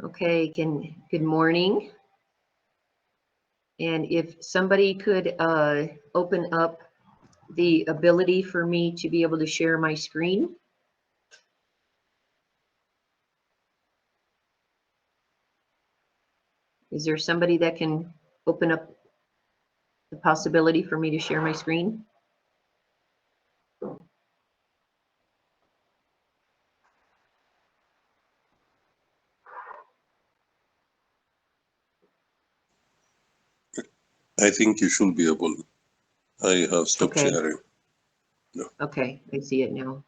Okay, good morning. And if somebody could open up the ability for me to be able to share my screen. Is there somebody that can open up the possibility for me to share my screen? I think you should be able. I have stopped sharing. No. Okay, I see it now.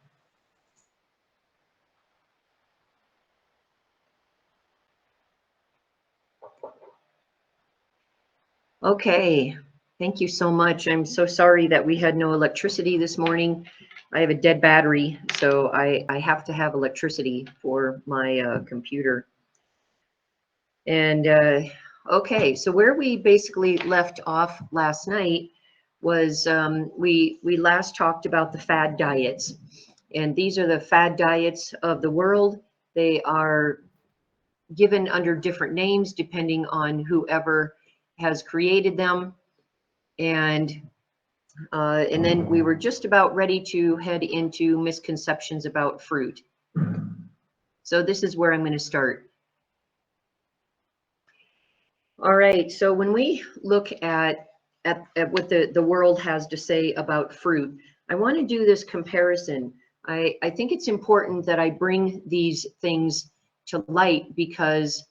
Okay, thank you so much. I'm so sorry that we had no electricity this morning. I have a dead battery, so I have to have electricity for my computer. And okay, so where we basically left off last night was we last talked about the fad diets, and these are the fad diets of the world. They are given under different names depending on whoever has created them, and then we were just about ready to head into misconceptions about fruit. So this is where I'm going to start. All right, so when we look at what the world has to say about fruit, I want to do this comparison. I think it's important that I bring these things to light because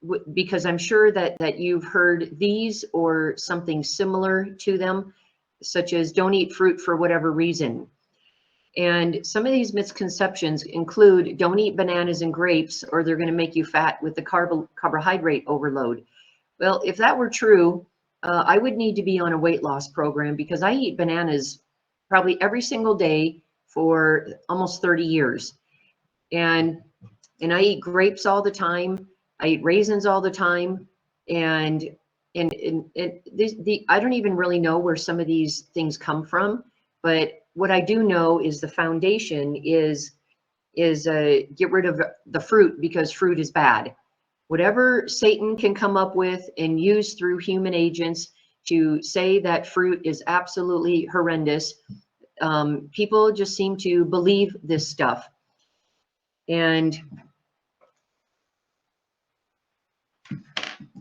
I'm sure that you've heard these or something similar to them, such as don't eat fruit for whatever reason. And some of these misconceptions include don't eat bananas and grapes or they're going to make you fat with the carbohydrate overload. Well, if that were true, I would need to be on a weight loss program because I eat bananas probably every single day for almost 30 years. And I eat grapes all the time. I eat raisins all the time. And I don't even really know where some of these things come from, but what I do know is the foundation is get rid of the fruit because fruit is bad. Whatever Satan can come up with and use through human agents to say that fruit is absolutely horrendous, people just seem to believe this stuff. And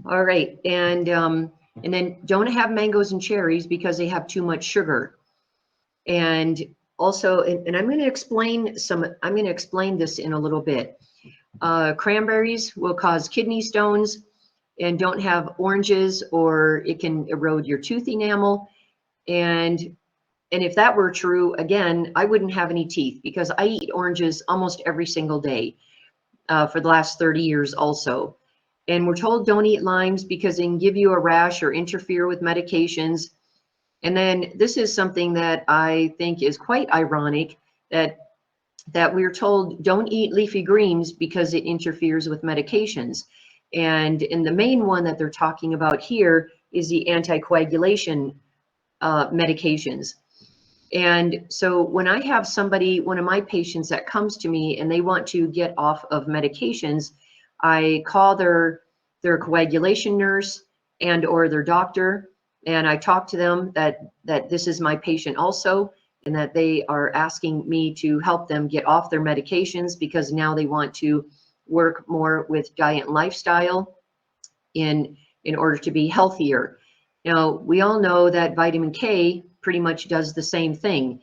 all right, and then don't have mangoes and cherries because they have too much sugar. And also, and I'm going to explain this in a little bit. Cranberries will cause kidney stones, and don't have oranges or it can erode your tooth enamel. And if that were true, again, I wouldn't have any teeth because I eat oranges almost every single day for the last 30 years also. And we're told don't eat limes because they can give you a rash or interfere with medications. And then this is something that I think is quite ironic, that we're told don't eat leafy greens because it interferes with medications. And the main one that they're talking about here is the anticoagulation medications. And so when I have one of my patients that comes to me and they want to get off of medications, I call their coagulation nurse and or their doctor, and I talk to them that this is my patient also, and that they are asking me to help them get off their medications because now they want to work more with diet and lifestyle in order to be healthier. Now, we all know that vitamin K pretty much does the same thing,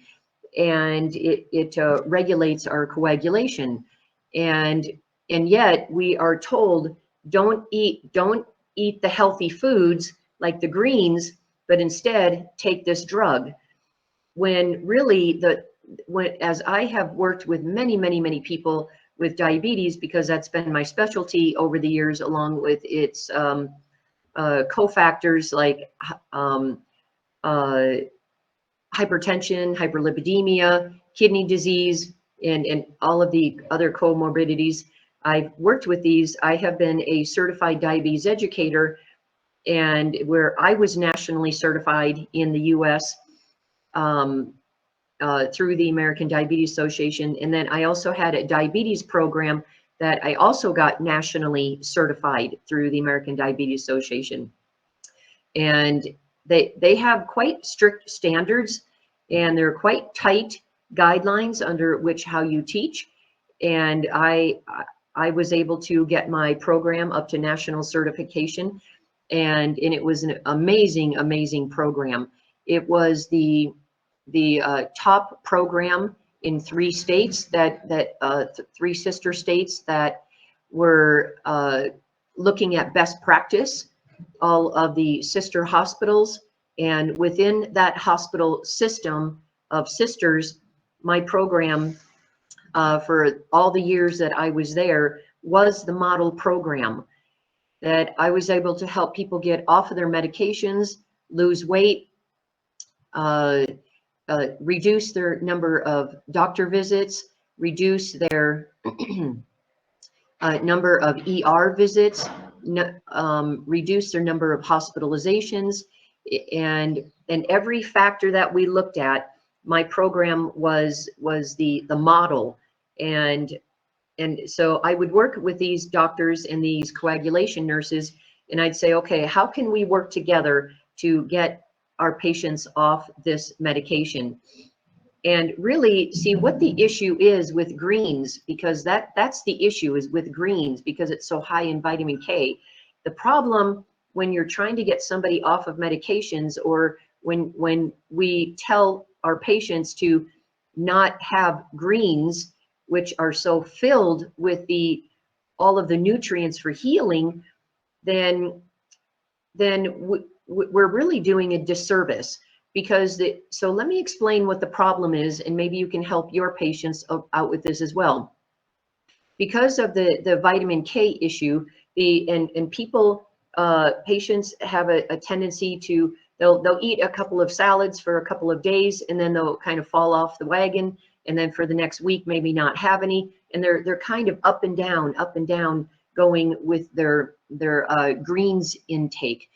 and it regulates our coagulation. And yet we are told don't eat the healthy foods like the greens, but instead take this drug. When really as I have worked with many people with diabetes, because that's been my specialty over the years, along with its cofactors like hypertension, hyperlipidemia, kidney disease, and all of the other comorbidities. I've worked with these. I have been a certified diabetes educator, and where I was nationally certified in the US through the American Diabetes Association. And then I also had a diabetes program that I also got nationally certified through the American Diabetes Association. And they have quite strict standards, and they're quite tight guidelines under which how you teach. And I was able to get my program up to national certification, and it was an amazing program. It was the top program in 3 states three sister states that were looking at best practice, all of the sister hospitals. And within that hospital system of sisters, my program for all the years that I was there was the model program, that I was able to help people get off of their medications, lose weight, reduce their number of doctor visits, reduce their number of ER visits, reduce their number of hospitalizations, and every factor that we looked at, my program was the model. And so I would work with these doctors and these coagulation nurses, and I'd say, okay, how can we work together to get our patients off this medication? And really see what the issue is with greens, because that's the issue, is with greens, because it's so high in vitamin K. The problem when you're trying to get somebody off of medications, or when we tell our patients to not have greens, which are so filled with all of the nutrients for healing, then we're really doing a disservice. Because so let me explain what the problem is, and maybe you can help your patients out with this as well. Because of the vitamin K issue, patients have a tendency to, they'll eat a couple of salads for a couple of days, and then they'll kind of fall off the wagon, and then for the next week maybe not have any, and they're kind of up and down going with their greens intake.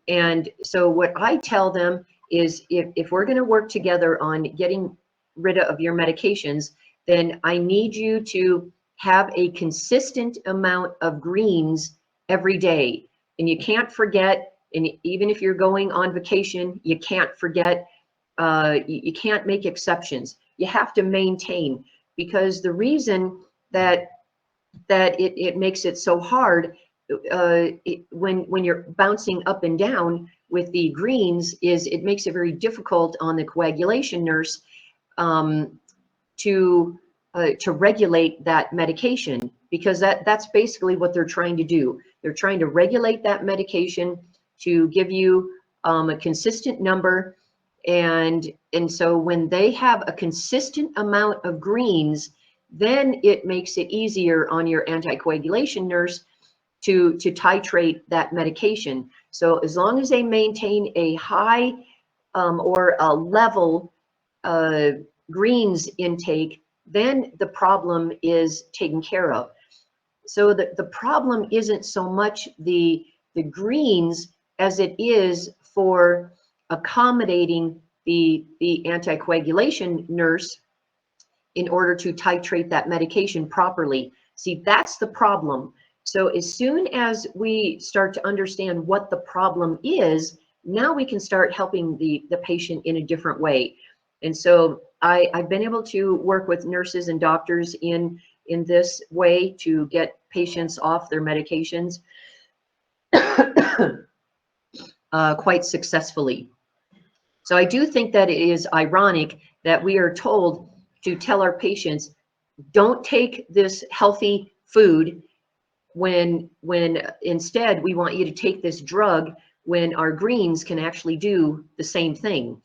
And so what I tell them is, if we're going to work together on getting rid of your medications, then I need you to have a consistent amount of greens every day. And you can't forget, and even if you're going on vacation, you can't forget, you can't make exceptions. You have to maintain, because the reason that it makes it so hard when you're bouncing up and down with the greens is it makes it very difficult on the coagulation nurse to regulate that medication, because that's basically what they're trying to do. They're trying to regulate that medication to give you a consistent number, and so when they have a consistent amount of greens, then it makes it easier on your anticoagulation nurse to titrate that medication. So as long as they maintain a high or a level greens intake, then the problem is taken care of. So the problem isn't so much the greens as it is for accommodating the anticoagulation nurse in order to titrate that medication properly. See, that's the problem. So as soon as we start to understand what the problem is, now we can start helping the patient in a different way. And so I've been able to work with nurses and doctors in this way to get patients off their medications quite successfully. So I do think that it is ironic that we are told to tell our patients, don't take this healthy food, when instead we want you to take this drug, when our greens can actually do the same thing,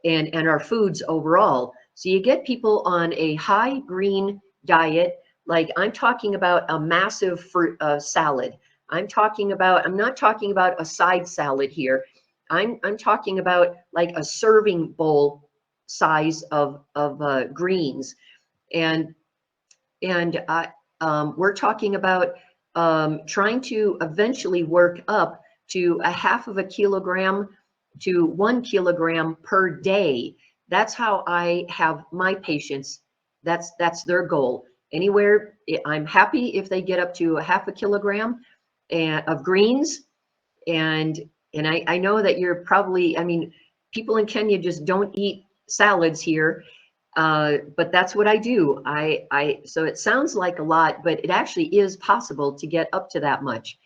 and our foods overall. So you get people on a high green diet, like I'm talking about a massive fruit salad. I'm not talking about a side salad here. I'm talking about like a serving bowl size of greens, and we're talking about trying to eventually work up to a half of a kilogram to 1 kilogram per day. That's how I have my patients. That's their goal. anywhere. I'm happy if they get up to a half a kilogram of greens. And I know that you're probably, I mean, people in Kenya just don't eat salads here, but that's what I do. So it sounds like a lot, but it actually is possible to get up to that much.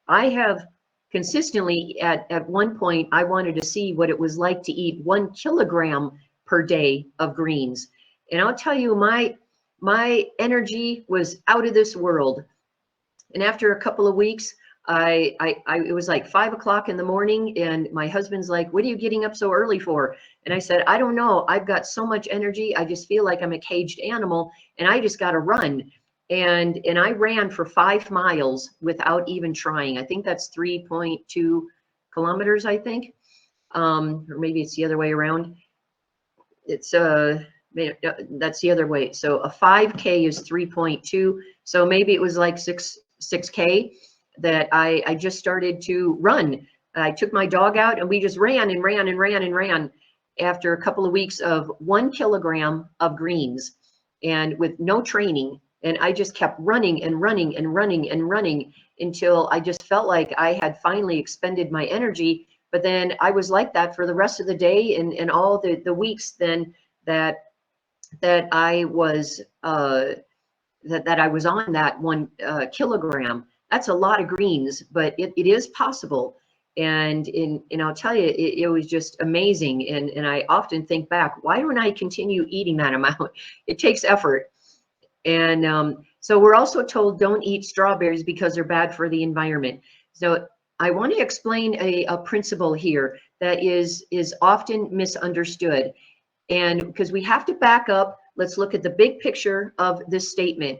I have consistently, at one point, I wanted to see what it was like to eat 1 kilogram per day of greens. And I'll tell you, my energy was out of this world. And after a couple of weeks, it was like 5 o'clock in the morning, and my husband's like, "What are you getting up so early for?" And I said, "I don't know. I've got so much energy. I just feel like I'm a caged animal, and I just got to run." And I ran for 5 miles without even trying. I think that's 3.2 kilometers, I think, or maybe it's the other way around. It's that's the other way. So a 5K is 3.2. So maybe it was like 6K that I just started to run. I took my dog out and we just ran and ran and ran and ran after a couple of weeks of 1 kilogram of greens and with no training. And I just kept running and running and running and running until I just felt like I had finally expended my energy. But then I was like that for the rest of the day and all the weeks then that I was that I was on that 1 kilogram. That's a lot of greens, but it is possible. And I'll tell you, it was just amazing. And I often think back, why don't I continue eating that amount? It takes effort. And so we're also told don't eat strawberries because they're bad for the environment. So I want to explain a principle here that is often misunderstood. And because we have to back up, let's look at the big picture of this statement.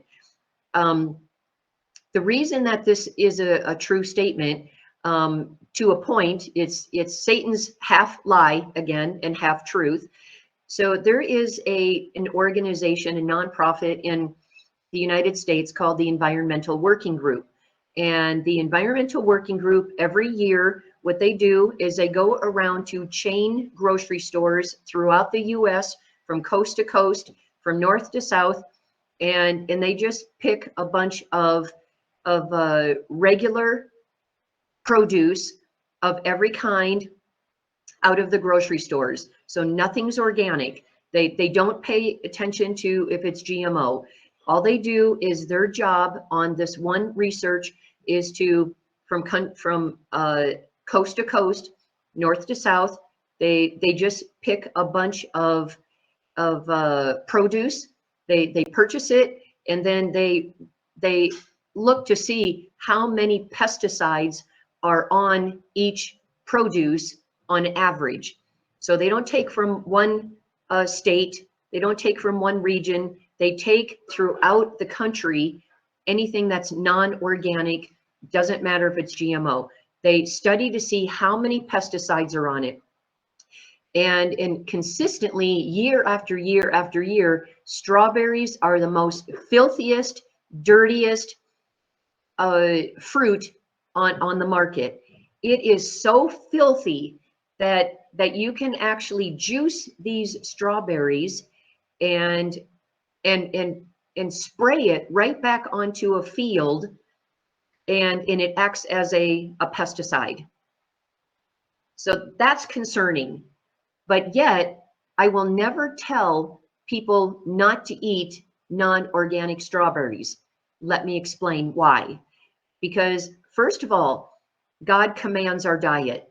The reason that this is a true statement, to a point, it's Satan's half lie again and half truth. So there is an organization, a nonprofit in the United States called the Environmental Working Group. And the Environmental Working Group, every year, what they do is they go around to chain grocery stores throughout the US from coast to coast, from north to south, and they just pick a bunch of regular produce of every kind out of the grocery stores. So nothing's organic. They don't pay attention to if it's GMO. All they do is their job on this one research is to, from coast to coast, north to south, they just pick a bunch of produce. They purchase it, and then they look to see how many pesticides are on each produce on average. So they don't take from one state, they don't take from one region, they take throughout the country anything that's non-organic, doesn't matter if it's GMO. They study to see how many pesticides are on it. And consistently, year after year after year, strawberries are the most filthiest, dirtiest fruit on the market. It is so filthy that you can actually juice these strawberries and spray it right back onto a field, and it acts as a pesticide. So that's concerning. But yet, I will never tell people not to eat non-organic strawberries. Let me explain why. Because first of all, God commands our diet.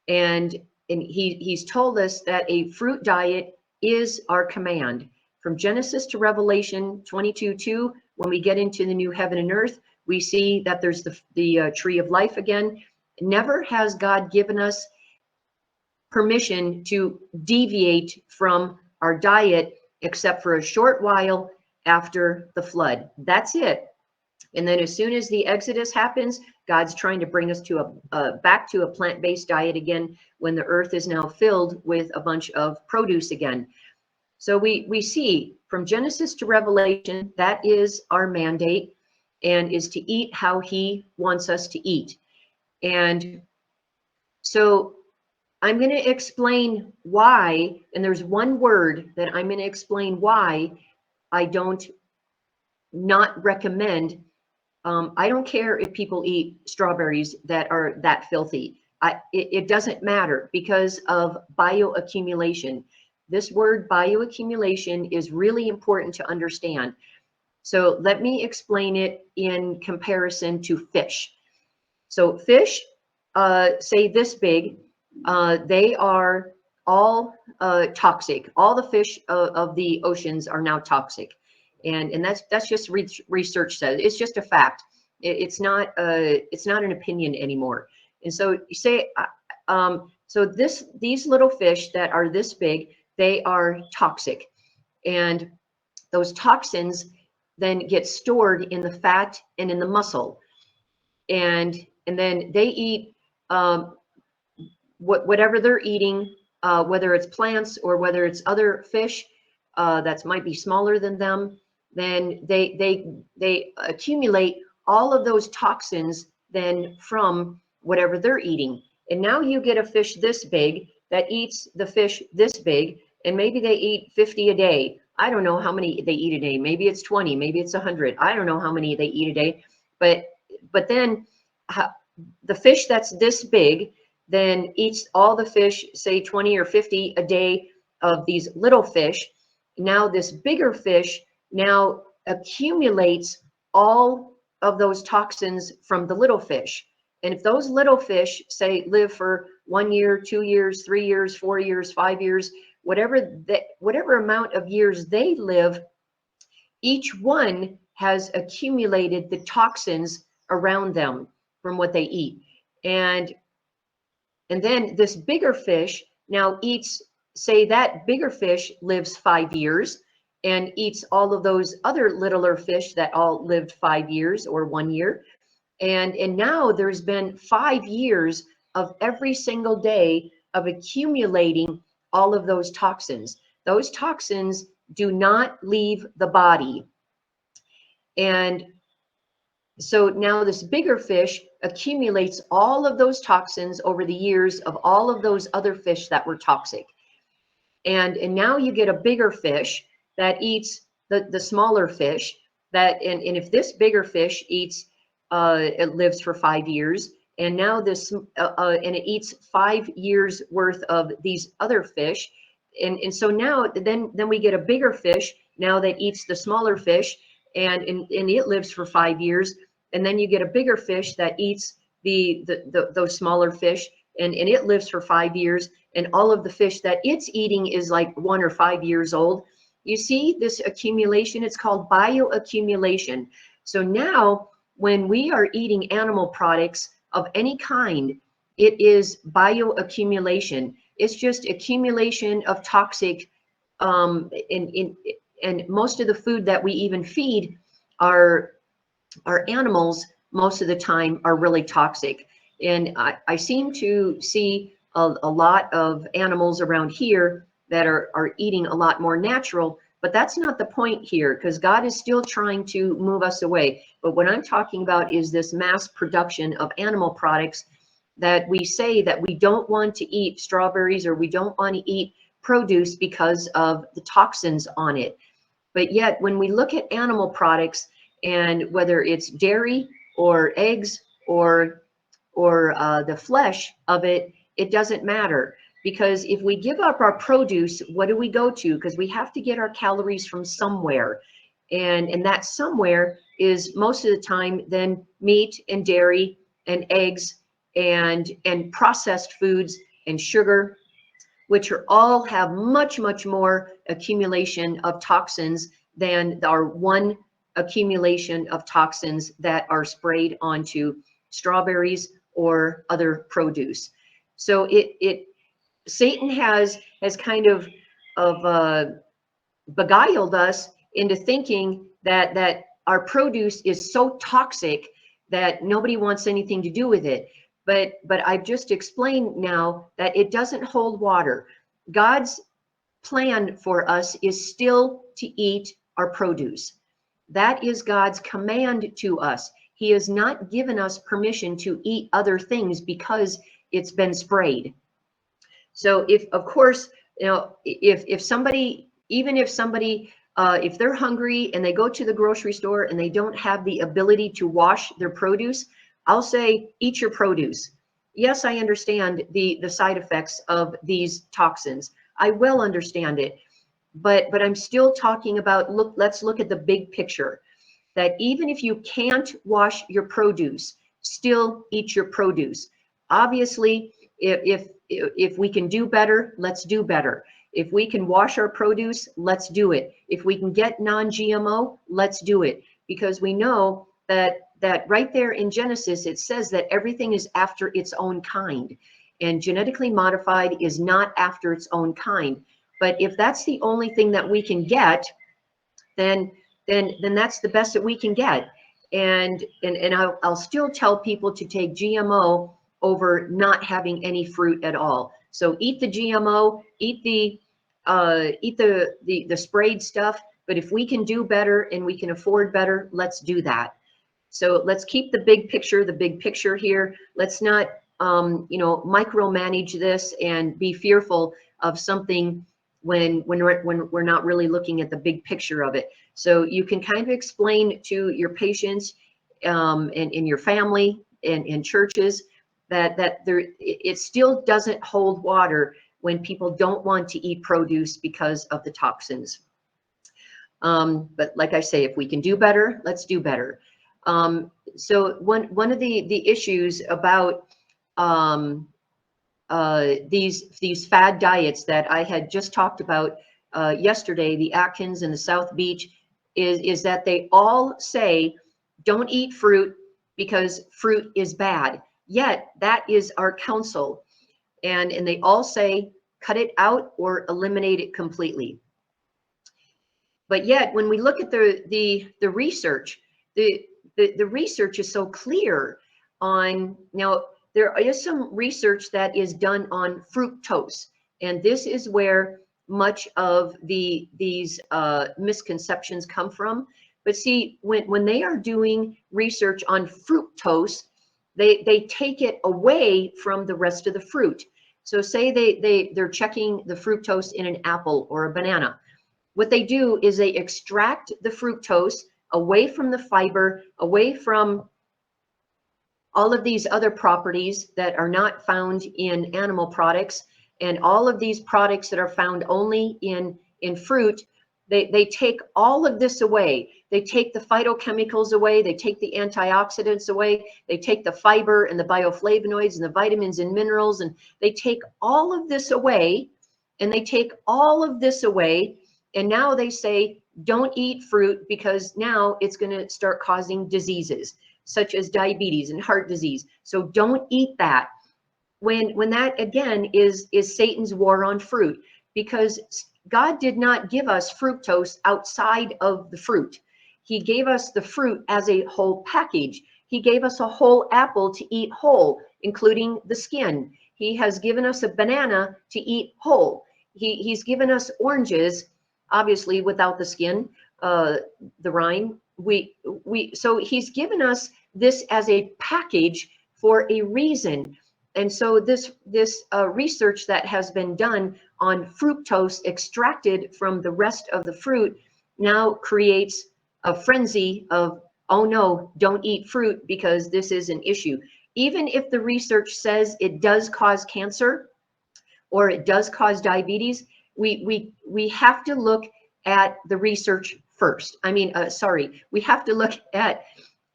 And he's told us that a fruit diet is our command. From Genesis to Revelation 22:2, when we get into the new heaven and earth, we see that there's the tree of life again. Never has God given us permission to deviate from our diet except for a short while after the flood. That's it. And then as soon as the Exodus happens, God's trying to bring us to back to a plant-based diet again when the earth is now filled with a bunch of produce again. So we see from Genesis to Revelation, that is our mandate, and is to eat how he wants us to eat. And so I'm going to explain why, and there's one word that I'm going to explain why I don't not recommend. I don't care if people eat strawberries that are that filthy. It doesn't matter because of bioaccumulation. This word bioaccumulation is really important to understand. So let me explain it in comparison to fish. So fish, say this big, they are all toxic. All the fish of the oceans are now toxic, and that's just research says. It's just a fact. It's not an opinion anymore. And so you say, so these little fish that are this big, they are toxic, and those toxins then get stored in the fat and in the muscle, and then they eat whatever they're eating, whether it's plants or whether it's other fish that might be smaller than them. Then they accumulate all of those toxins then from whatever they're eating. And now you get a fish this big that eats the fish this big, and maybe they eat 50 a day. I don't know how many they eat a day. Maybe it's 20, maybe it's 100. I don't know how many they eat a day. But then the fish that's this big then eats all the fish, say 20 or 50 a day of these little fish. Now this bigger fish now accumulates all of those toxins from the little fish. And if those little fish, say, live for 1 year, 2 years, 3 years, 4 years, 5 years, whatever amount of years they live, each one has accumulated the toxins around them from what they eat. And then this bigger fish now eats, say that bigger fish lives 5 years and eats all of those other littler fish that all lived 5 years or 1 year. And now there's been 5 years of every single day of accumulating all of those toxins. Those toxins do not leave the body. And so now this bigger fish accumulates all of those toxins over the years of all of those other fish that were toxic. And now you get a bigger fish that eats the smaller fish that, and if this bigger fish eats, it lives for 5 years, and now this, and it eats 5 years worth of these other fish. And so now then we get a bigger fish now that eats the smaller fish, and it lives for 5 years. And then you get a bigger fish that eats those smaller fish, and it lives for 5 years, and all of the fish that it's eating is like 1 or 5 years old. You see this accumulation? It's called bioaccumulation. So now when we are eating animal products of any kind, it is bioaccumulation. It's just accumulation of toxic, and most of the food that we even feed our animals most of the time are really toxic. And I seem to see a lot of animals around here that are eating a lot more natural, but that's not the point here, because God is still trying to move us away. But what I'm talking about is this mass production of animal products that we say that we don't want to eat strawberries or we don't want to eat produce because of the toxins on it. But yet when we look at animal products, and whether it's dairy or eggs or the flesh of it, it doesn't matter. Because if we give up our produce, what do we go to? Because we have to get our calories from somewhere. And that somewhere is most of the time then meat and dairy and eggs and processed foods and sugar, which are all have much, much more accumulation of toxins than our one accumulation of toxins that are sprayed onto strawberries or other produce. So Satan has kind of beguiled us into thinking that our produce is so toxic that nobody wants anything to do with it. But I've just explained now that it doesn't hold water. God's plan for us is still to eat our produce. That is God's command to us. He has not given us permission to eat other things because it's been sprayed. So if, of course, if somebody, even if somebody if they're hungry and they go to the grocery store and they don't have the ability to wash their produce, I'll say, eat your produce. Yes, I understand the side effects of these toxins. I will understand it, but I'm still talking about, let's look at the big picture, that even if you can't wash your produce, still eat your produce. Obviously, if we can do better, let's do better. If we can wash our produce, let's do it. If we can get non-GMO, let's do it. Because we know that right there in Genesis, it says that everything is after its own kind. And genetically modified is not after its own kind. But if that's the only thing that we can get, then that's the best that we can get. And I'll still tell people to take GMO over not having any fruit at all. So eat the GMO, eat the sprayed stuff. But if we can do better and we can afford better, let's do that. So let's keep the big picture here. Let's not micromanage this and be fearful of something when we're not really looking at the big picture of it. So you can kind of explain to your patients and in your family and in churches that it still doesn't hold water when people don't want to eat produce because of the toxins. But like I say, if we can do better, let's do better. So one of the issues about these fad diets that I had just talked about yesterday, the Atkins and the South Beach, is that they all say don't eat fruit because fruit is bad. Yet that is our counsel, and they all say cut it out or eliminate it completely. But yet when we look at the research, the research is so clear on, now there is some research that is done on fructose, and this is where much of these misconceptions come from. But see, when they are doing research on fructose, they take it away from the rest of the fruit. So say they're checking the fructose in an apple or a banana. What they do is they extract the fructose away from the fiber, away from all of these other properties that are not found in animal products, and all of these products that are found only in fruit. They take all of this away. They take the phytochemicals away. They take the antioxidants away. They take the fiber and the bioflavonoids and the vitamins and minerals, and they take all of this away, and they take all of this away. And now they say, don't eat fruit because now it's going to start causing diseases such as diabetes and heart disease. So don't eat that. When that again is Satan's war on fruit, because God did not give us fructose outside of the fruit. He gave us the fruit as a whole package. He gave us a whole apple to eat whole, including the skin. He has given us a banana to eat whole. He's given us oranges, obviously without the skin, the rind. So he's given us this as a package for a reason. And so this research that has been done on fructose extracted from the rest of the fruit now creates a frenzy of, oh no, don't eat fruit because this is an issue. Even if the research says it does cause cancer or it does cause diabetes, we have to look at the research first. We have to look at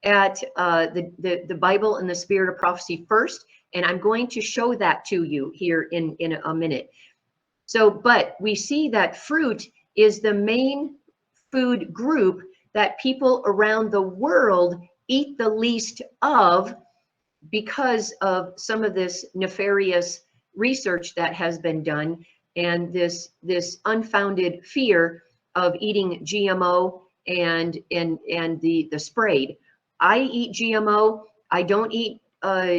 the Bible and the spirit of prophecy first, and I'm going to show that to you here in a minute. So, but we see that fruit is the main food group that people around the world eat the least of because of some of this nefarious research that has been done and this unfounded fear of eating GMO and the sprayed. I eat GMO. I don't eat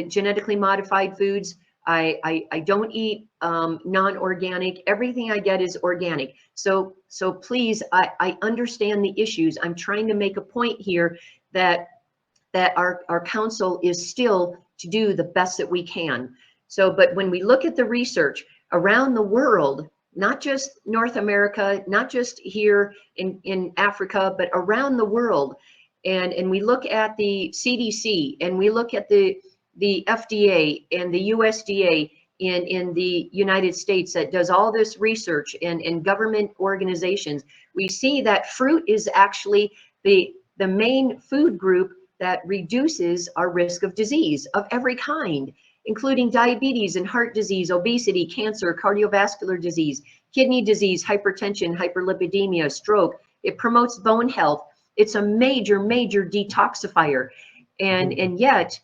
genetically modified foods. I don't eat non-organic. Everything I get is organic. So please, I understand the issues. I'm trying to make a point here that our counsel is still to do the best that we can. So, but when we look at the research around the world, not just North America, not just here in Africa, but around the world. And we look at the CDC, and we look at the FDA and the USDA in the United States that does all this research, and government organizations. We see that fruit is actually the main food group that reduces our risk of disease of every kind, including diabetes and heart disease, obesity, cancer, cardiovascular disease, kidney disease, hypertension, hyperlipidemia, stroke. It promotes bone health. It's a major, major detoxifier. And yet,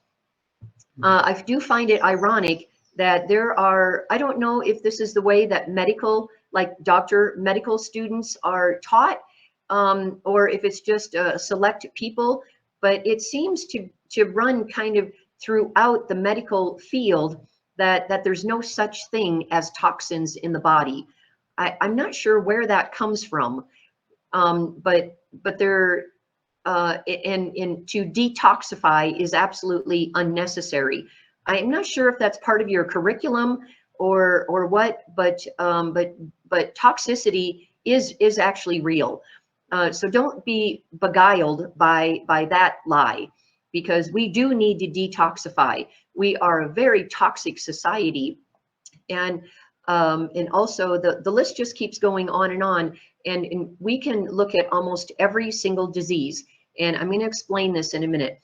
I do find it ironic that there are, I don't know if this is the way that medical students are taught, or if it's just select people, but it seems to run kind of throughout the medical field that there's no such thing as toxins in the body. I'm not sure where that comes from, but there, and to detoxify is absolutely unnecessary. I'm not sure if that's part of your curriculum or what, but toxicity is actually real. So don't be beguiled by that lie, because we do need to detoxify. We are a very toxic society, and also the list just keeps going on and on. And we can look at almost every single disease, and I'm going to explain this in a minute.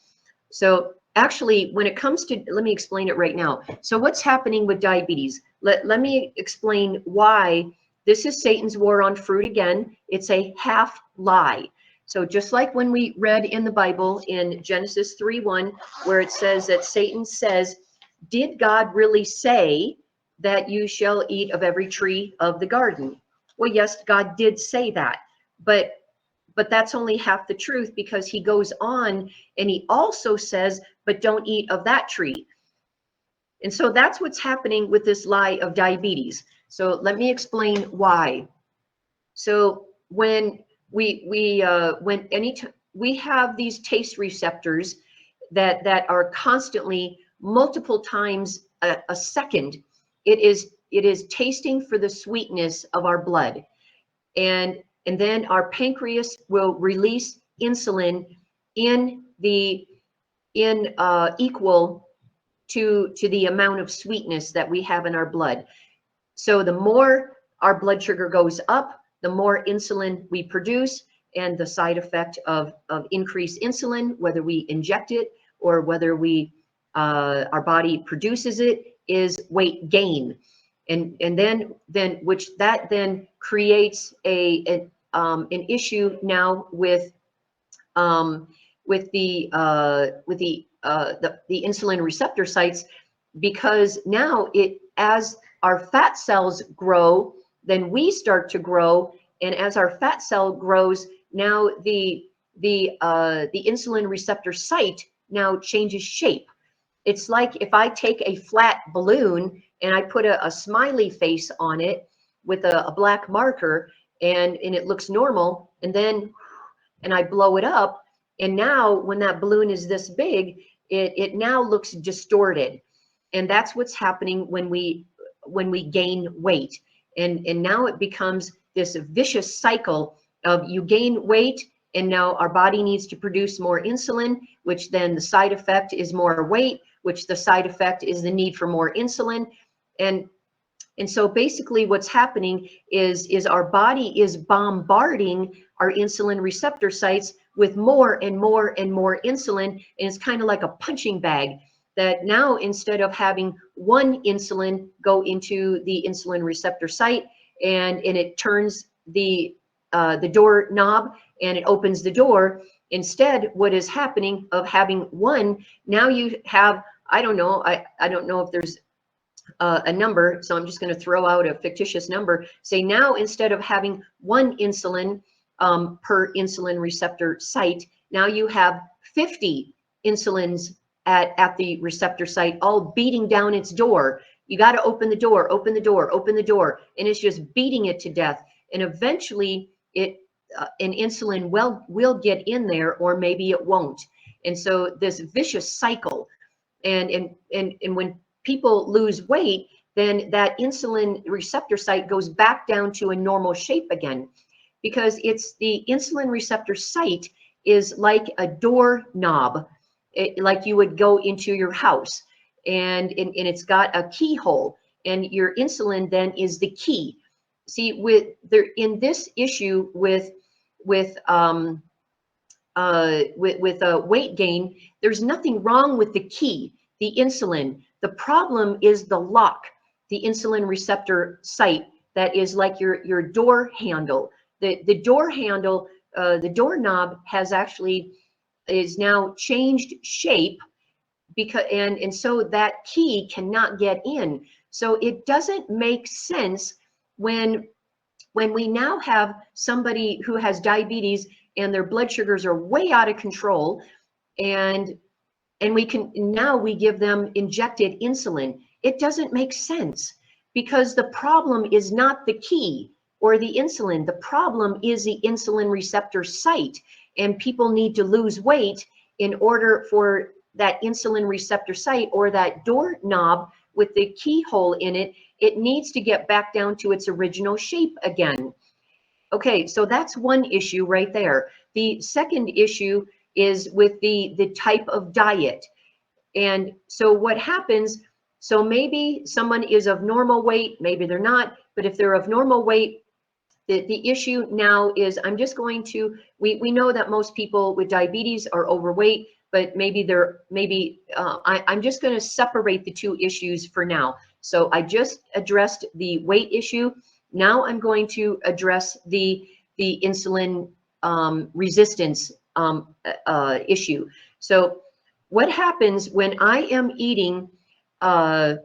So actually, when it comes to, let me explain it right now. So what's happening with diabetes? Let me explain why this is Satan's war on fruit again. It's a half lie. So just like when we read in the Bible in Genesis 3:1, where it says that Satan says, did God really say that you shall eat of every tree of the garden? Well, yes, God did say that, but that's only half the truth, because he goes on and he also says, but don't eat of that tree. And so that's what's happening with this lie of diabetes. So let me explain why. So when we have these taste receptors that are constantly multiple times a second, it is tasting for the sweetness of our blood, and then our pancreas will release insulin in equal to the amount of sweetness that we have in our blood. So the more our blood sugar goes up, the more insulin we produce, and the side effect of increased insulin, whether we inject it or whether our body produces it, is weight gain. And then which that then creates an issue now with the insulin receptor sites, because now as our fat cells grow, then we start to grow, and as our fat cell grows, now the insulin receptor site now changes shape. It's like if I take a flat balloon and I put a smiley face on it with a black marker, and it looks normal, and I blow it up, and now when that balloon is this big, it now looks distorted. And that's what's happening when we gain weight. And now it becomes this vicious cycle of you gain weight, and now our body needs to produce more insulin, which then the side effect is more weight, which the side effect is the need for more insulin. And so basically what's happening is our body is bombarding our insulin receptor sites with more and more and more insulin. And it's kind of like a punching bag, that now instead of having one insulin go into the insulin receptor site and it turns the door knob and it opens the door, instead what is happening of having one, now you have, I don't know if there's a number, so I'm just going to throw out a fictitious number. Say now instead of having one insulin per insulin receptor site, now you have 50 insulins at the receptor site, all beating down its door. You got to open the door, open the door, open the door, and it's just beating it to death. And eventually an insulin will get in there, or maybe it won't. And so this vicious cycle, and when people lose weight, then that insulin receptor site goes back down to a normal shape again, because it's the insulin receptor site is like a door knob, like you would go into your house, and it's got a keyhole, and your insulin then is the key. See, with there in this issue with weight gain, there's nothing wrong with the key, the insulin. The problem is the lock, the insulin receptor site that is like your door handle. The door handle, the doorknob has actually is now changed shape, because and so that key cannot get in. So it doesn't make sense when we now have somebody who has diabetes and their blood sugars are way out of control, and we give them injected insulin. It doesn't make sense, because the problem is not the key or the insulin. The problem is the insulin receptor site, and people need to lose weight in order for that insulin receptor site, or that doorknob with the keyhole in it, it needs to get back down to its original shape again. Okay, so that's one issue right there. The second issue is with the type of diet. And so what happens, so maybe someone is of normal weight, maybe they're not, but if they're of normal weight, the issue now is, I'm just going to, we know that most people with diabetes are overweight, but I'm just going to separate the two issues for now. So I just addressed the weight issue. Now I'm going to address the insulin resistance issue. So what happens when I am eating an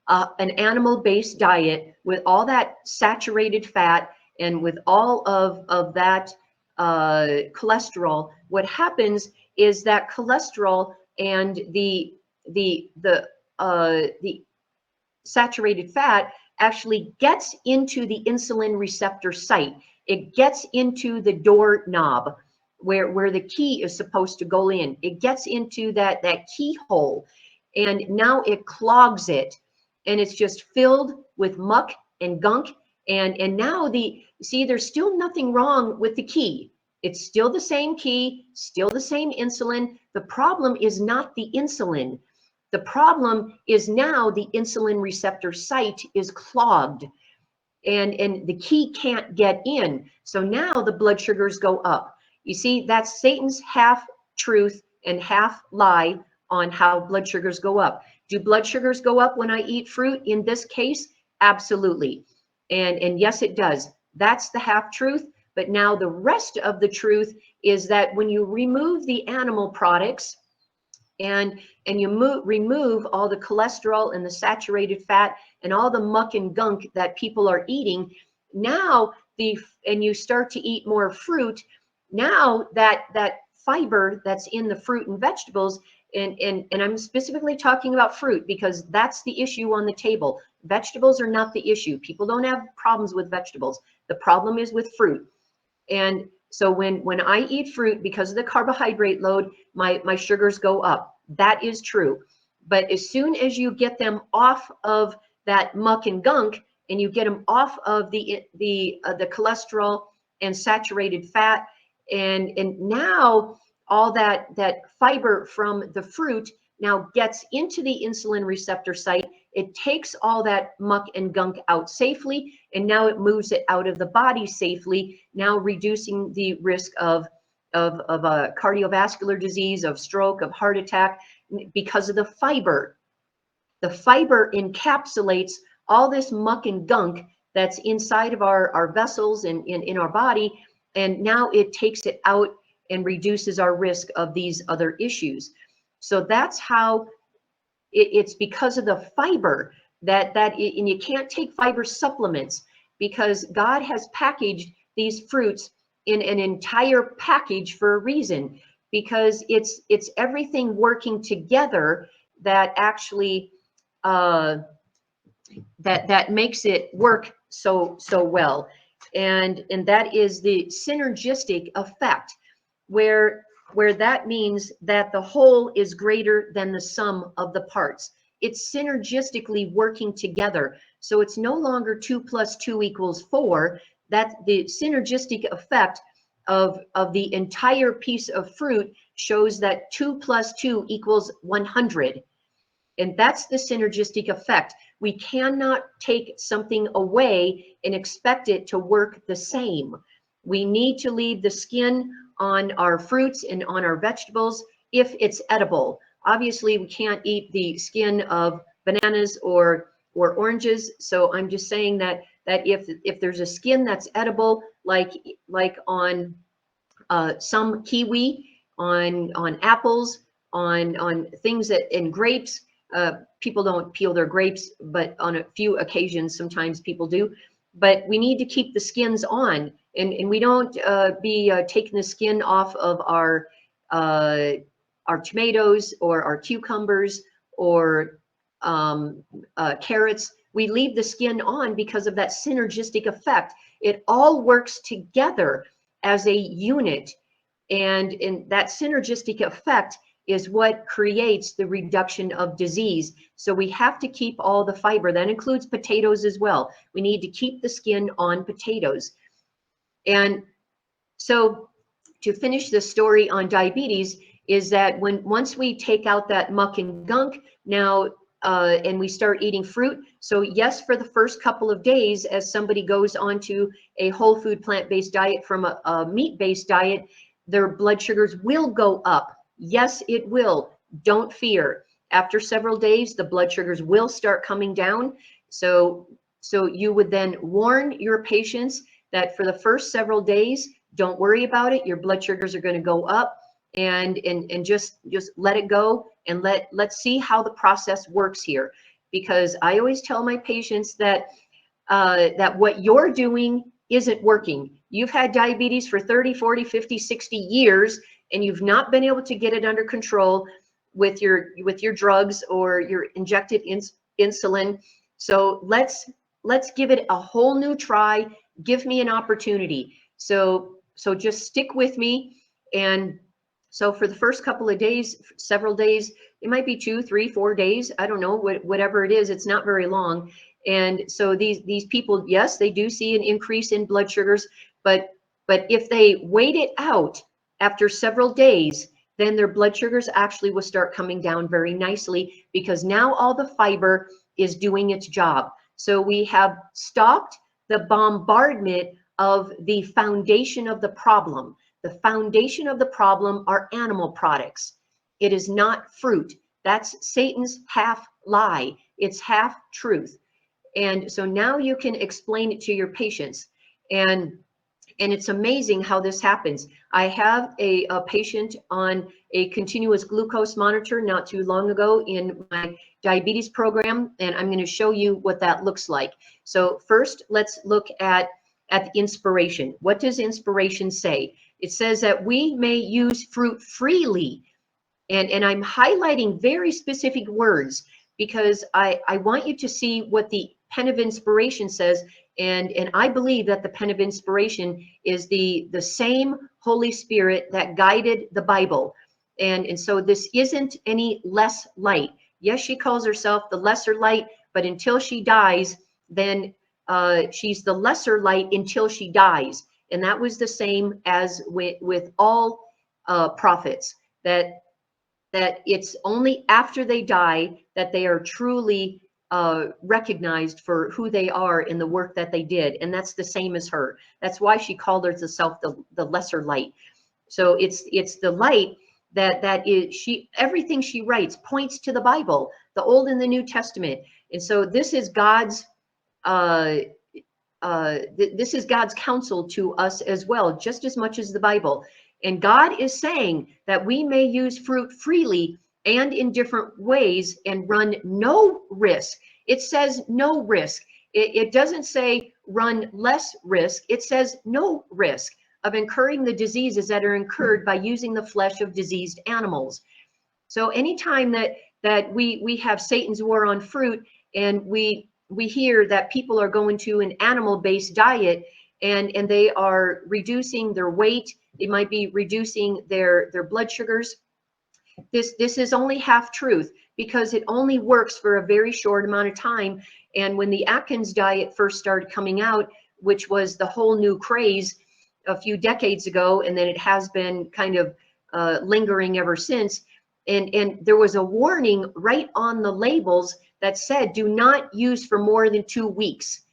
animal-based diet with all that saturated fat and with all of that cholesterol? What happens is that cholesterol and the saturated fat actually gets into the insulin receptor site. It gets into the doorknob where the key is supposed to go in. It gets into that keyhole, and now it clogs it, and it's just filled with muck and gunk. And now there's still nothing wrong with the key. It's still the same key, still the same insulin. The problem is not the insulin. The problem is now the insulin receptor site is clogged, and the key can't get in. So now the blood sugars go up. You see, that's Satan's half truth and half lie on how blood sugars go up. Do blood sugars go up when I eat fruit? In this case, absolutely. And yes, it does. That's the half truth. But now the rest of the truth is that when you remove the animal products and you remove all the cholesterol and the saturated fat and all the muck and gunk that people are eating, now and you start to eat more fruit, now that fiber that's in the fruit and vegetables, and I'm specifically talking about fruit because that's the issue on the table. Vegetables are not the issue. People don't have problems with vegetables. The problem is with fruit. And so when I eat fruit, because of the carbohydrate load, my sugars go up. That is true. But as soon as you get them off of that muck and gunk, and you get them off of the cholesterol and saturated fat, and now all that fiber from the fruit now gets into the insulin receptor site. It takes all that muck and gunk out safely, and now it moves it out of the body safely, now reducing the risk of a cardiovascular disease, of stroke, of heart attack, because of the fiber. The fiber encapsulates all this muck and gunk that's inside of our vessels and in our body, and now it takes it out and reduces our risk of these other issues. So that's how it's because of the fiber and you can't take fiber supplements, because God has packaged these fruits in an entire package for a reason, because it's everything working together that actually that makes it work so well, and that is the synergistic effect, where that means that the whole is greater than the sum of the parts. it's synergistically working together. So it's no longer 2 + 2 = 4. That the synergistic effect of the entire piece of fruit shows that 2 + 2 = 100. And that's the synergistic effect. We cannot take something away and expect it to work the same. We need to leave the skin on our fruits and on our vegetables if it's edible. Obviously, we can't eat the skin of bananas or oranges. So I'm just saying that if there's a skin that's edible, like on some kiwi, on apples, on things that in grapes, people don't peel their grapes, but on a few occasions, sometimes people do. But we need to keep the skins on, and we don't be taking the skin off of our tomatoes or our cucumbers or carrots. We leave the skin on because of that synergistic effect. It all works together as a unit, and in that synergistic effect is what creates the reduction of disease. So we have to keep all the fiber. That includes potatoes as well. We need to keep the skin on potatoes. And so to finish the story on diabetes is that once we take out that muck and gunk now, and we start eating fruit. So yes, for the first couple of days, as somebody goes onto a whole food plant-based diet from a meat-based diet, their blood sugars will go up. Yes, it will. Don't fear. After several days, the blood sugars will start coming down. So you would then warn your patients that for the first several days, don't worry about it. Your blood sugars are going to go up, and just let it go, and let's see how the process works here. Because I always tell my patients that that what you're doing isn't working. You've had diabetes for 30, 40, 50, 60 years, and you've not been able to get it under control with your drugs or your injected insulin. So let's give it a whole new try. Give me an opportunity. So just stick with me. And so for the first couple of days, several days, it might be 2, 3, 4 days. I don't know, whatever it is, it's not very long. And so these people, yes, they do see an increase in blood sugars, but if they wait it out after several days, then their blood sugars actually will start coming down very nicely, because now all the fiber is doing its job. So we have stopped the bombardment of the foundation of the problem. The foundation of the problem are animal products. It is not fruit. That's Satan's half lie. It's half truth. And so now you can explain it to your patients. And it's amazing how this happens. I have a patient on a continuous glucose monitor not too long ago in my diabetes program, and I'm going to show you what that looks like. So first, let's look at the inspiration. What does inspiration say? It says that we may use fruit freely. And I'm highlighting very specific words because I want you to see what the pen of inspiration says. And I believe that the pen of inspiration is the same Holy Spirit that guided the Bible. And so this isn't any less light. Yes, she calls herself the lesser light, but until she dies, then she's the lesser light until she dies. And that was the same as with all prophets, that it's only after they die that they are truly recognized for who they are in the work that they did. And that's the same as her. That's why she called herself the lesser light. So it's the light that is, everything she writes points to the Bible, the Old and the New Testament. And so this is God's this is God's counsel to us as well, just as much as the Bible. And God is saying that we may use fruit freely and in different ways and run no risk. It says no risk. It doesn't say run less risk. It says no risk of incurring the diseases that are incurred by using the flesh of diseased animals. So anytime that we have Satan's war on fruit, and we hear that people are going to an animal-based diet, and they are reducing their weight, they might be reducing their blood sugars. This is only half truth. because it only works for a very short amount of time. And when the Atkins diet first started coming out, which was the whole new craze a few decades ago, and then it has been kind of lingering ever since. And there was a warning right on the labels that said, do not use for more than 2 weeks.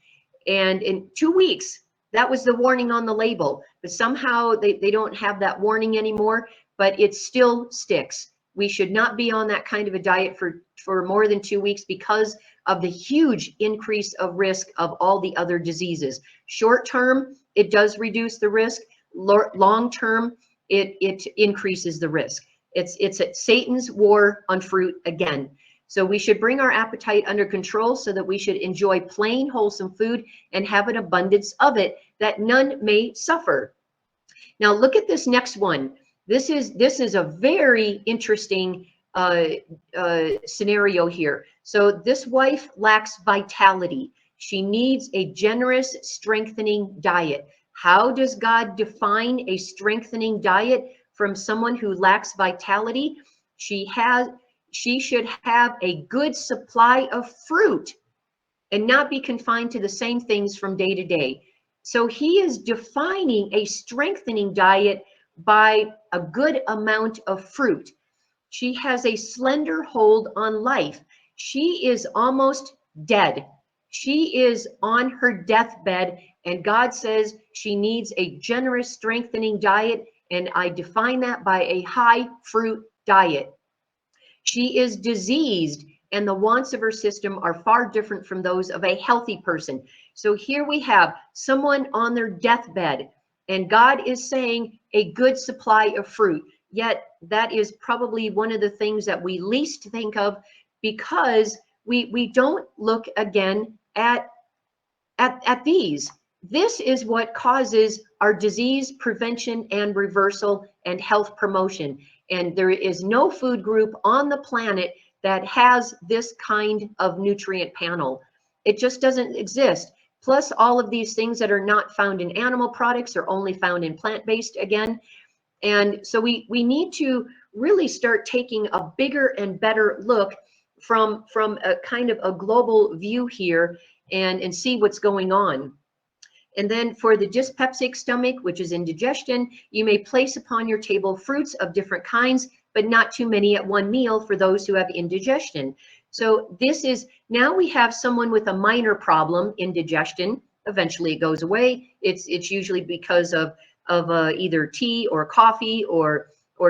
And in 2 weeks, that was the warning on the label. But somehow they don't have that warning anymore, but it still sticks. We should not be on that kind of a diet for more than 2 weeks because of the huge increase of risk of all the other diseases. Short term, it does reduce the risk. Long term, it increases the risk. It's Satan's war on fruit again. So we should bring our appetite under control so that we should enjoy plain, wholesome food and have an abundance of it, that none may suffer. Now look at this next one. This is a very interesting scenario here. So this wife lacks vitality. She needs a generous, strengthening diet. How does God define a strengthening diet from someone who lacks vitality? She should have a good supply of fruit and not be confined to the same things from day to day. So he is defining a strengthening diet by a good amount of fruit. She has a slender hold on life. She is almost dead. She is on her deathbed, and God says she needs a generous, strengthening diet, and I define that by a high fruit diet. She is diseased, and the wants of her system are far different from those of a healthy person. So here we have someone on their deathbed, and God is saying a good supply of fruit. Yet that is probably one of the things that we least think of, because we don't look again at these. This is what causes our disease prevention and reversal and health promotion. And there is no food group on the planet that has this kind of nutrient panel. It just doesn't exist. Plus all of these things that are not found in animal products are only found in plant-based again. And so we need to really start taking a bigger and better look from a kind of a global view here and see what's going on. And then for the dyspeptic stomach, which is indigestion, you may place upon your table fruits of different kinds, but not too many at one meal for those who have indigestion. So this is, now we have someone with a minor problem, indigestion. Eventually it goes away. It's usually because of either tea or coffee or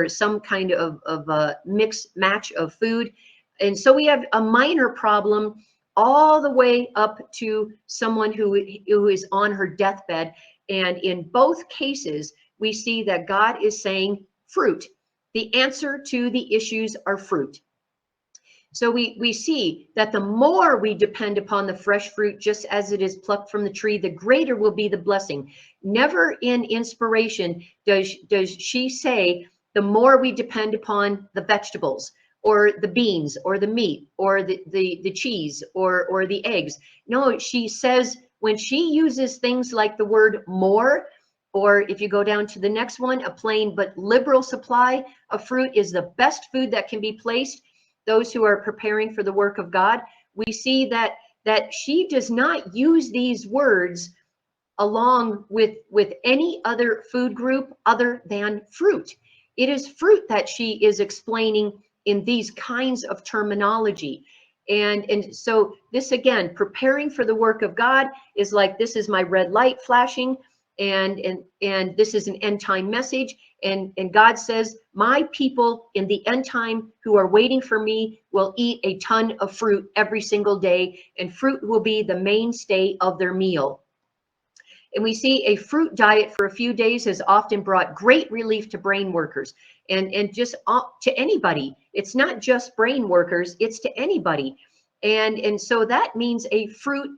some kind of a mix match of food. And so we have a minor problem all the way up to someone who is on her deathbed. And in both cases, we see that God is saying fruit. The answer to the issues are fruit. So we see that the more we depend upon the fresh fruit, just as it is plucked from the tree, the greater will be the blessing. Never in inspiration does she say the more we depend upon the vegetables or the beans or the meat or the cheese or the eggs. No, she says when she uses things like the word more, or if you go down to the next one, a plain but liberal supply of fruit is the best food that can be placed. Those who are preparing for the work of God, we see that she does not use these words along with any other food group other than fruit. It is fruit that she is explaining in these kinds of terminology. And so this, again, preparing for the work of God is like, this is my red light flashing, and this is an end time message. And God says, my people in the end time who are waiting for me will eat a ton of fruit every single day, and fruit will be the mainstay of their meal. And we see a fruit diet for a few days has often brought great relief to brain workers and just to anybody. It's not just brain workers, it's to anybody. And so that means a fruit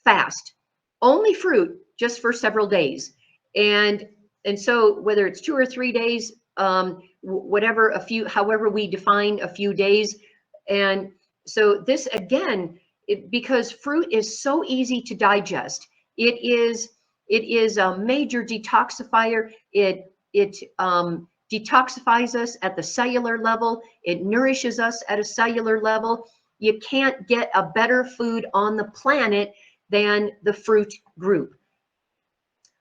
fast, only fruit just for several days. And so whether it's 2 or 3 days, whatever, however we define a few days. And so this, again, because fruit is so easy to digest, it is a major detoxifier. It detoxifies us at the cellular level. It nourishes us at a cellular level. You can't get a better food on the planet than the fruit group.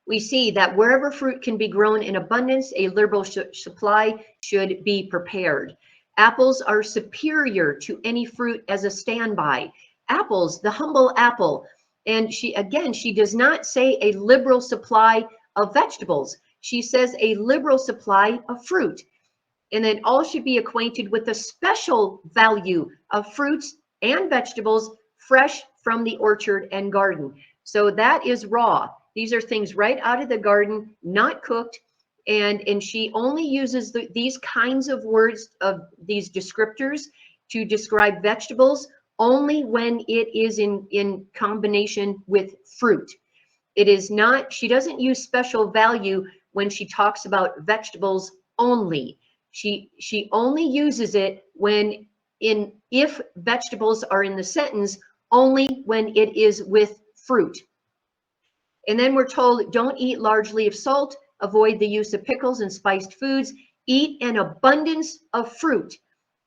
We see that wherever fruit can be grown in abundance, a liberal supply should be prepared. Apples are superior to any fruit as a standby. Apples, the humble apple. And she does not say a liberal supply of vegetables. She says a liberal supply of fruit. And then all should be acquainted with the special value of fruits and vegetables fresh from the orchard and garden. So that is raw. These are things right out of the garden, not cooked. And she only uses these kinds of words, of these descriptors, to describe vegetables only when it is in combination with fruit. It is not, she doesn't use special value when she talks about vegetables only. She only uses it when if vegetables are in the sentence, only when it is with fruit. And then we're told, don't eat largely of salt, avoid the use of pickles and spiced foods, eat an abundance of fruit.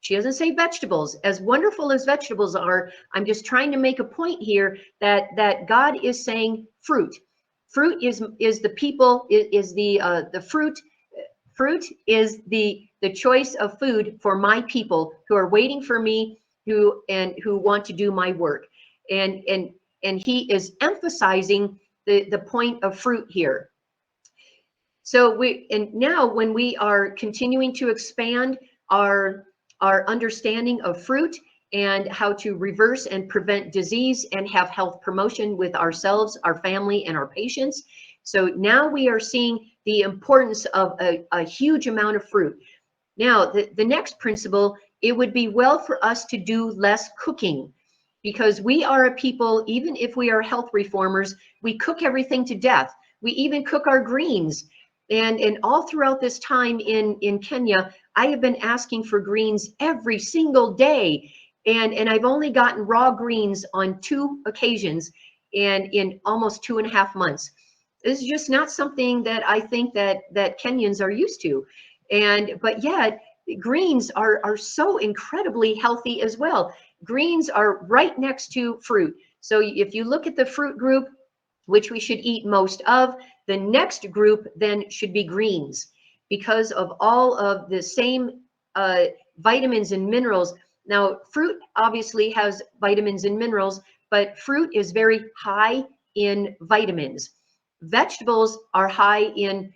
She doesn't say vegetables. As wonderful as vegetables are, I'm just trying to make a point here that God is saying fruit. Fruit is the people, is the fruit. Fruit is the choice of food for my people who are waiting for me, who want to do my work. And he is emphasizing the point of fruit here. So now when we are continuing to expand our understanding of fruit and how to reverse and prevent disease and have health promotion with ourselves, our family, and our patients. So now we are seeing the importance of a huge amount of fruit. Now, the next principle, it would be well for us to do less cooking, because we are a people, even if we are health reformers, we cook everything to death. We even cook our greens. And all throughout this time in Kenya, I have been asking for greens every single day. And I've only gotten raw greens on 2 occasions and in almost 2.5 months. This is just not something that I think that Kenyans are used to. But yet greens are so incredibly healthy as well. Greens are right next to fruit. So if you look at the fruit group, which we should eat most of, the next group then should be greens, because of all of the same vitamins and minerals. Now, fruit obviously has vitamins and minerals, but fruit is very high in vitamins. Vegetables are high in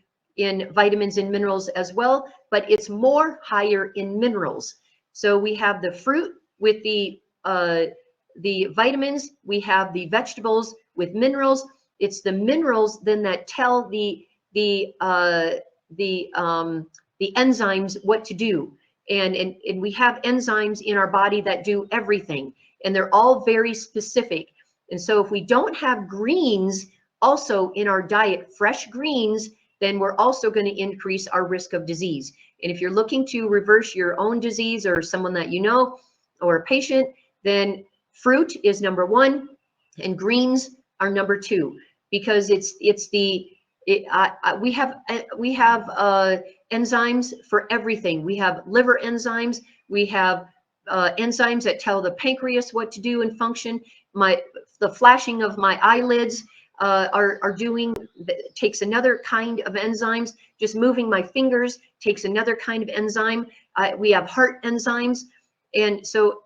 vitamins and minerals as well, but it's more higher in minerals. So we have the fruit with the vitamins, we have the vegetables with minerals. It's the minerals then that tell the enzymes what to do. And we have enzymes in our body that do everything, and they're all very specific. And so if we don't have greens also in our diet, fresh greens, then we're also going to increase our risk of disease. And if you're looking to reverse your own disease, or someone that you know, or a patient, then fruit is number 1 and greens are number 2, because we have enzymes for everything. We have liver enzymes, we have enzymes that tell the pancreas what to do and function. The flashing of my eyelids takes another kind of enzymes. Just moving my fingers takes another kind of enzyme. We have heart enzymes. And so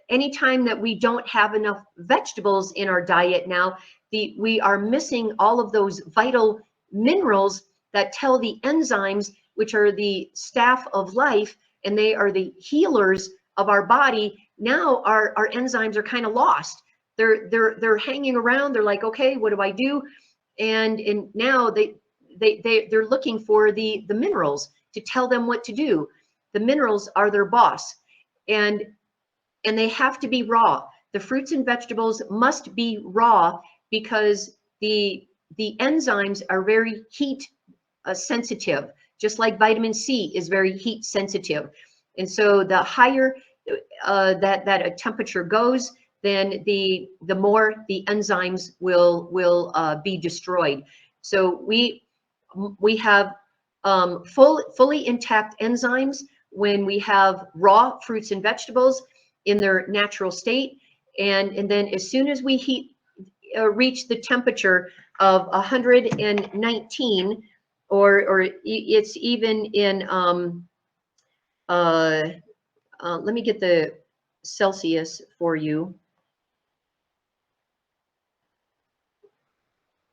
anytime that we don't have enough vegetables in our diet now, we are missing all of those vital minerals that tell the enzymes, which are the staff of life, and they are the healers of our body. Now our enzymes are kind of lost. They're hanging around. They're like, okay, what do I do? And now they're looking for the minerals to tell them what to do. The minerals are their boss, and they have to be raw. The fruits and vegetables must be raw, because the enzymes are very heat sensitive, just like vitamin C is very heat sensitive. And so the higher that a temperature goes, then the more the enzymes will be destroyed. So we have fully intact enzymes when we have raw fruits and vegetables in their natural state. And then as soon as we reach the temperature of 119, or it's even in, let me get the Celsius for you.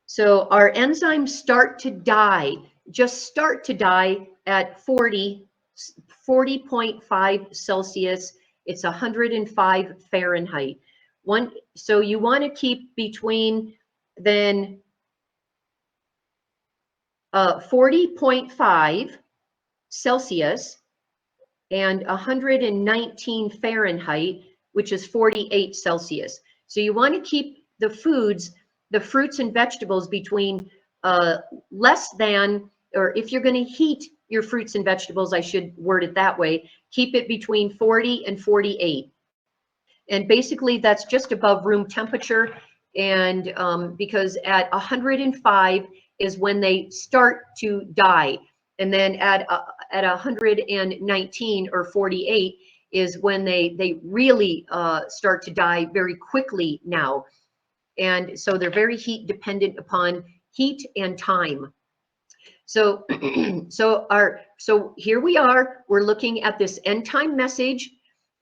So our enzymes start to die, just start to die at 40.5 Celsius. It's 105 Fahrenheit. So you want to keep between then 40.5 Celsius and 119 Fahrenheit, which is 48 Celsius. So you want to keep the foods, the fruits and vegetables, between less than, or if you're going to heat your fruits and vegetables, I should word it that way, keep it between 40 and 48. And basically that's just above room temperature. And because at 105 is when they start to die. And then at 119 or 48 is when they really start to die very quickly now. And so they're very heat dependent upon heat and time. So, so here we are, we're looking at this end time message.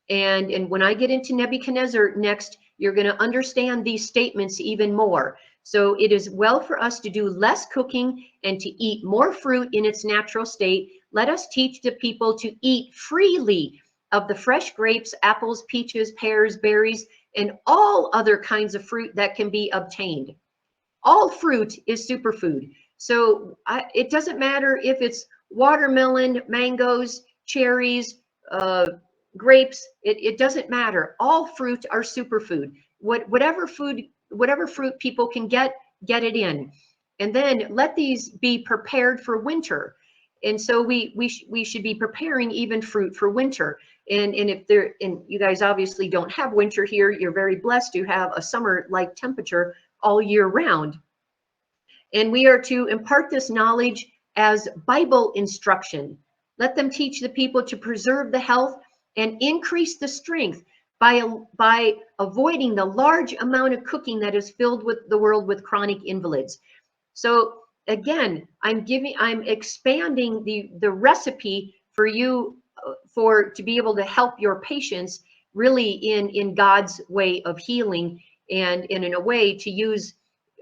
And when I get into Nebuchadnezzar next, you're going to understand these statements even more. So it is well for us to do less cooking and to eat more fruit in its natural state. Let us teach the people to eat freely of the fresh grapes, apples, peaches, pears, berries, and all other kinds of fruit that can be obtained. All fruit is superfood. So it doesn't matter if it's watermelon, mangoes, cherries, grapes, it doesn't matter. All fruit are superfood. Whatever fruit people can get it in. And then let these be prepared for winter. And so we should be preparing even fruit for winter. And if there, and you guys obviously don't have winter here, you're very blessed to have a summer-like temperature all year round. And we are to impart this knowledge as Bible instruction. Let them teach the people to preserve the health and increase the strength by avoiding the large amount of cooking that is filled with the world with chronic invalids. So again, I'm expanding the recipe for you to be able to help your patients really in God's way of healing, and in a way to use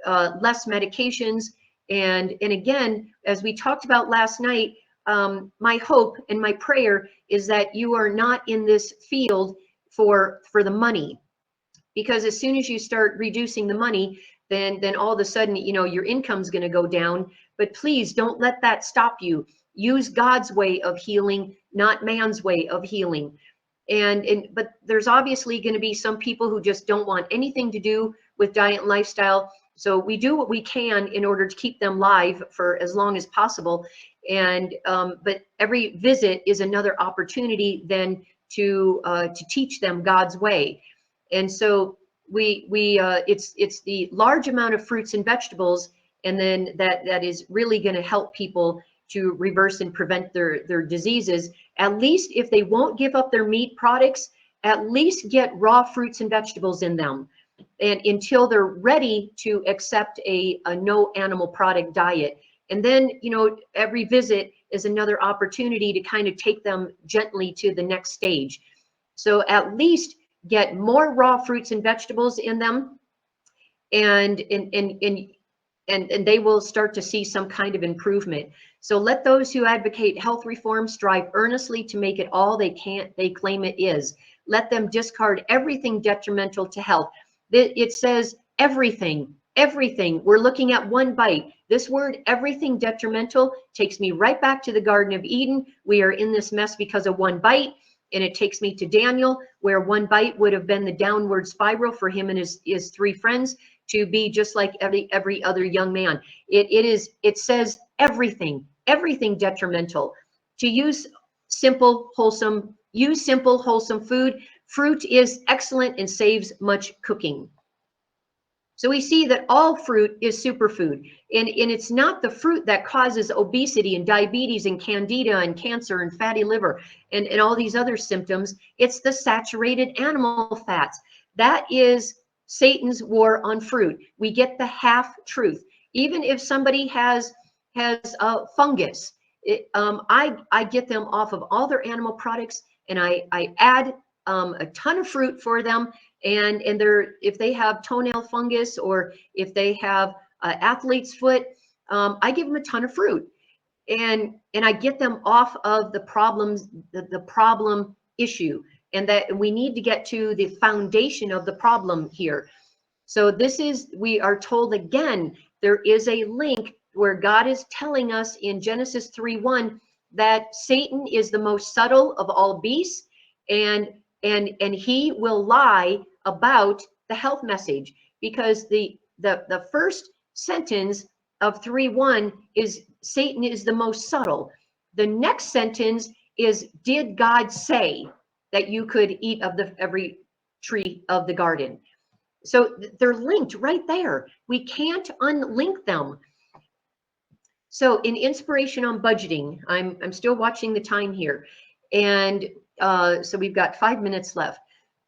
less medications. And again, as we talked about last night, my hope and my prayer is that you are not in this field for the money, because as soon as you start reducing the money, then all of a sudden, you know, your income's going to go down. But please don't let that stop you. Use God's way of healing, not man's way of healing. But there's obviously going to be some people who just don't want anything to do with diet and lifestyle. So we do what we can in order to keep them live for as long as possible. And but every visit is another opportunity then to teach them God's way. And so it's the large amount of fruits and vegetables, and then that is really going to help people to reverse and prevent their diseases. At least if they won't give up their meat products, at least get raw fruits and vegetables in them, and until they're ready to accept a no animal product diet. And then, you know, every visit is another opportunity to kind of take them gently to the next stage. So at least get more raw fruits and vegetables in them, and they will start to see some kind of improvement. So let those who advocate health reform strive earnestly to make it all they claim it is. Let them discard everything detrimental to health. It says everything. We're looking at one bite. This word, everything detrimental, takes me right back to the Garden of Eden. We are in this mess because of one bite. And it takes me to Daniel, where one bite would have been the downward spiral for him and his three friends to be just like every other young man. It says everything detrimental. To use simple, wholesome food. Fruit is excellent and saves much cooking. So we see that all fruit is superfood, and it's not the fruit that causes obesity and diabetes and candida and cancer and fatty liver and all these other symptoms. It's the saturated animal fats. That is Satan's war on fruit. We get the half truth. Even if somebody has fungus, I get them off of all their animal products, and I add a ton of fruit for them. And they're, if they have toenail fungus or if they have athlete's foot, I give them a ton of fruit, and I get them off of the problems, the problem issue, and that we need to get to the foundation of the problem here. So this is, we are told again, there is a link where God is telling us in Genesis 3:1 that Satan is the most subtle of all beasts, and he will lie about the health message, because the first sentence of 3:1 is Satan is the most subtle. The next sentence is, did God say that you could eat of the every tree of the garden? So they're linked right there. We can't unlink them. So in inspiration on budgeting, I'm still watching the time here, and so we've got 5 minutes left.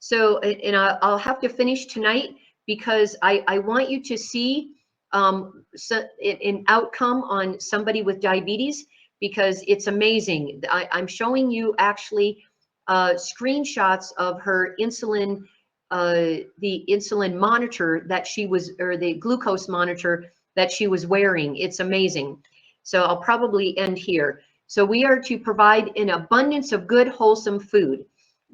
So, and I'll have to finish tonight, because I want you to see an outcome on somebody with diabetes, because it's amazing. I'm showing you actually screenshots of her insulin, the insulin monitor that she was, or the glucose monitor that she was wearing. It's amazing. So I'll probably end here. So we are to provide an abundance of good, wholesome food.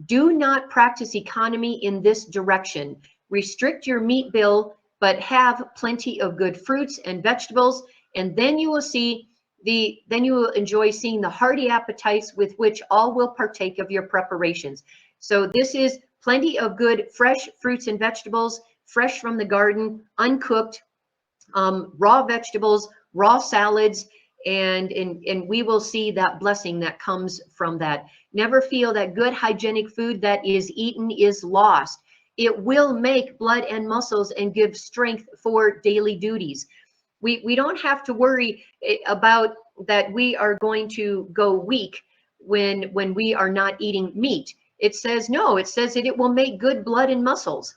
Do not practice economy in this direction. Restrict your meat bill, but have plenty of good fruits and vegetables, and then you will see then you will enjoy seeing the hearty appetites with which all will partake of your preparations. So this is plenty of good fresh fruits and vegetables, fresh from the garden, uncooked, raw vegetables, raw salads, and we will see that blessing that comes from that. Never feel that good hygienic food that is eaten is lost. It will make blood and muscles and give strength for daily duties. We don't have to worry about that we are going to go weak when we are not eating meat. It says no, it says that it will make good blood and muscles.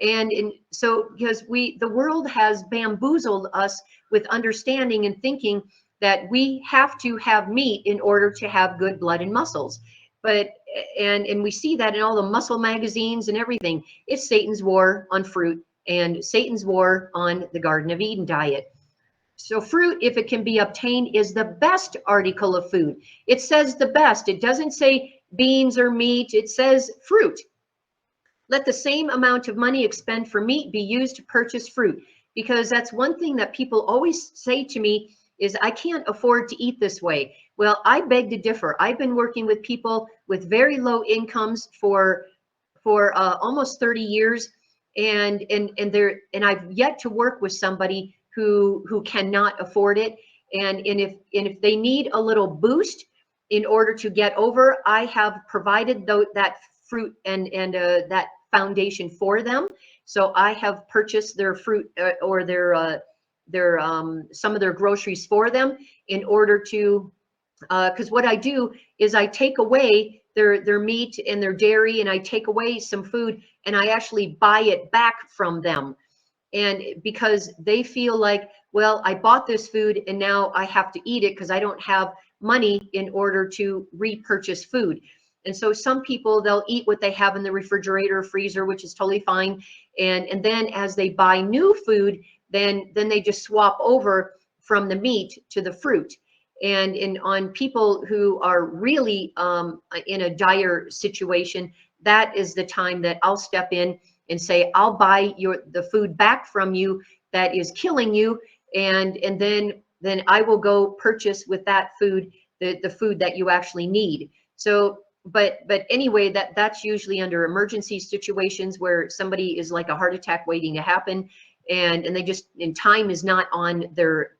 And so, because the world has bamboozled us with understanding and thinking that we have to have meat in order to have good blood and muscles. But, and we see that in all the muscle magazines and everything. It's Satan's war on fruit and Satan's war on the Garden of Eden diet. So fruit, if it can be obtained, is the best article of food. It says the best. It doesn't say beans or meat. It says fruit. Let the same amount of money expend for meat be used to purchase fruit, because that's one thing that people always say to me is, I can't afford to eat this way. Well, I beg to differ. I've been working with people with very low incomes for almost 30 years, and I've yet to work with somebody who cannot afford it. And if they need a little boost in order to get over, I have provided that fruit and that foundation for them. So I have purchased their fruit or their some of their groceries for them, in order to, because what I do is I take away their meat and their dairy, and I take away some food, and I actually buy it back from them. And because they feel like, well, I bought this food and now I have to eat it because I don't have money in order to repurchase food. And so some people, they'll eat what they have in the refrigerator or freezer, which is totally fine. And then as they buy new food, then they just swap over from the meat to the fruit. And on people who are really in a dire situation, that is the time that I'll step in and say, I'll buy the food back from you that is killing you, and then I will go purchase with that food the food that you actually need. So, but anyway, that's usually under emergency situations where somebody is like a heart attack waiting to happen, and they just, and time is not on their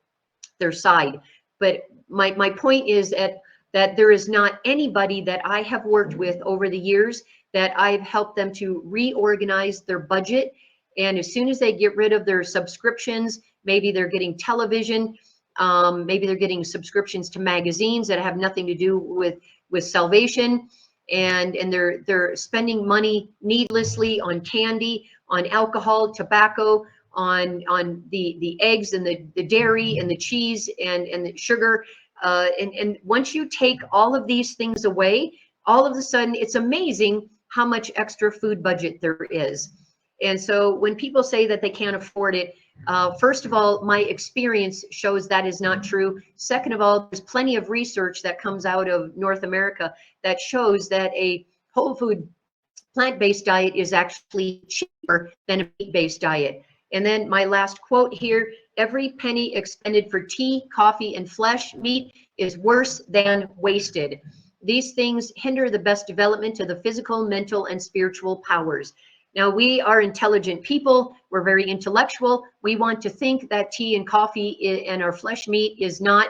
side. But my point is that there is not anybody that I have worked with over the years that I've helped them to reorganize their budget And as soon as they get rid of their subscriptions, maybe they're getting television, maybe they're getting subscriptions to magazines that have nothing to do with salvation, and they're spending money needlessly on candy, on alcohol, tobacco, on the eggs and the dairy and the cheese and the sugar. And once you take all of these things away, all of a sudden it's amazing how much extra food budget there is. And so when people say that they can't afford it, first of all, my experience shows that is not true. Second of all, there's plenty of research that comes out of North America that shows that a whole food plant-based diet is actually cheaper than a meat-based diet. And then my last quote here: every penny expended for tea, coffee, and flesh meat is worse than wasted. These things hinder the best development of the physical, mental, and spiritual powers. Now, we are intelligent people. We're very intellectual. We want to think that tea and coffee and our flesh meat is not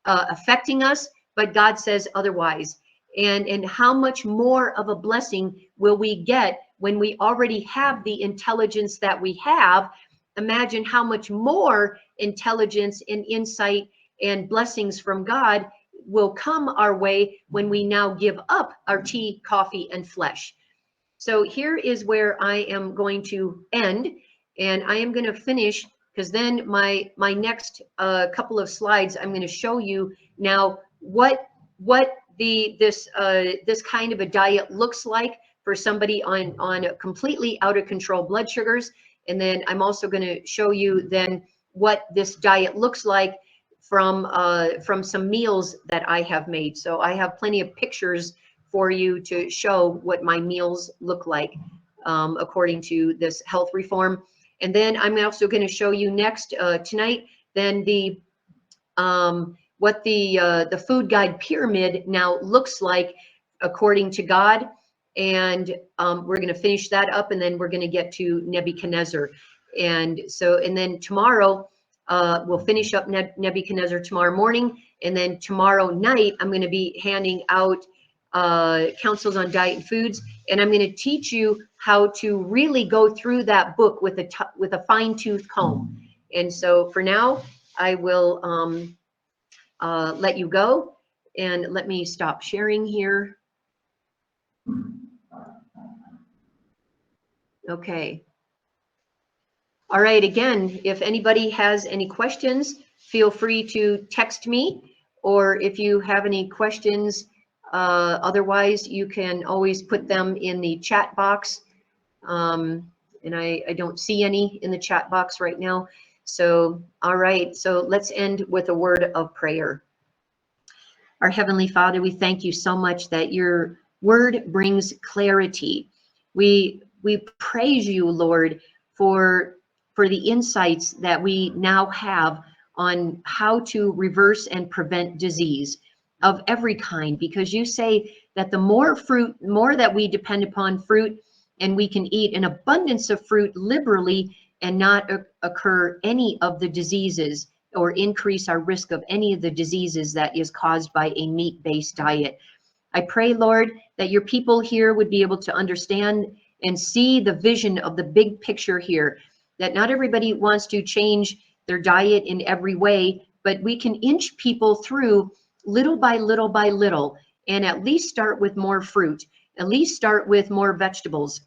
affecting us, but God says otherwise. And how much more of a blessing will we get when we already have the intelligence that we have? Imagine how much more intelligence and insight and blessings from God will come our way when we now give up our tea, coffee, and flesh. So here is where I am going to end, and I am going to finish, because then my next couple of slides, I'm going to show you now what this kind of a diet looks like for somebody on completely out of control blood sugars. And then I'm also going to show you then what this diet looks like from some meals that I have made. So I have plenty of pictures for you to show what my meals look like according to this health reform. And then I'm also going to show you next tonight then what the food guide pyramid now looks like according to God. And we're going to finish that up, and then we're going to get to Nebuchadnezzar. And then tomorrow we'll finish up Nebuchadnezzar tomorrow morning, and then tomorrow night I'm going to be handing out counsels on diet and foods, and I'm going to teach you how to really go through that book with a fine-tooth comb. And so for now, I will let you go, and let me stop sharing here. Okay. All right. Again, if anybody has any questions, feel free to text me, or if you have any questions, otherwise you can always put them in the chat box. And I don't see any in the chat box right now. So, all right. So let's end with a word of prayer. Our Heavenly Father, we thank you so much that your word brings clarity. We praise you, Lord, for the insights that we now have on how to reverse and prevent disease of every kind, because you say that the more that we depend upon fruit, and we can eat an abundance of fruit liberally and not occur any of the diseases or increase our risk of any of the diseases that is caused by a meat-based diet. I pray, Lord, that your people here would be able to understand and see the vision of the big picture here, that not everybody wants to change their diet in every way, but we can inch people through little by little by little, and at least start with more fruit, at least start with more vegetables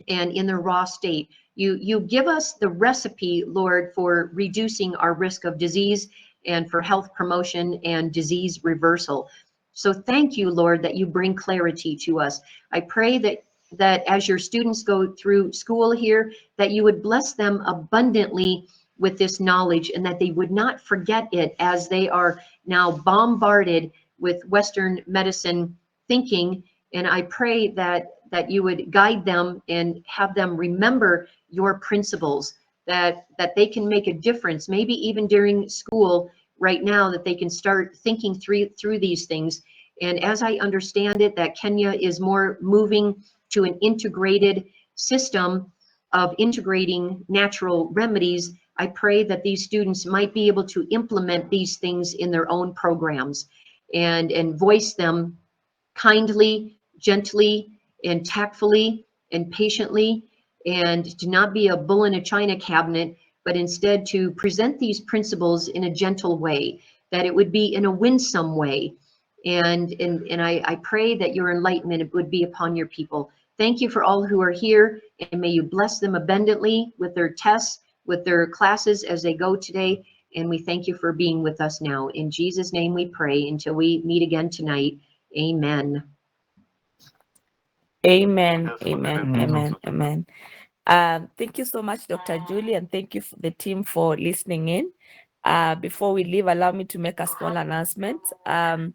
and in their raw state. You give us the recipe, Lord, for reducing our risk of disease and for health promotion and disease reversal. So thank you, Lord, that you bring clarity to us. I pray that as your students go through school here, that you would bless them abundantly with this knowledge, and that they would not forget it as they are now bombarded with Western medicine thinking. And I pray that you would guide them and have them remember your principles, that they can make a difference, maybe even during school right now, that they can start thinking through these things. And as I understand it, that Kenya is more moving to an integrated system of integrating natural remedies. I pray that these students might be able to implement these things in their own programs and voice them kindly, gently, and tactfully and patiently, and to not be a bull in a china cabinet, but instead to present these principles in a gentle way, that it would be in a winsome way. And I pray that your enlightenment would be upon your people. Thank you for all who are here, and may you bless them abundantly with their tests, with their classes as they go today. And we thank you for being with us now. In Jesus' name we pray until we meet again tonight. Amen. Amen. Amen. Amen. Amen. Thank you so much, Dr. Julie, and thank you, the team, for listening in. Before we leave, allow me to make a small announcement. At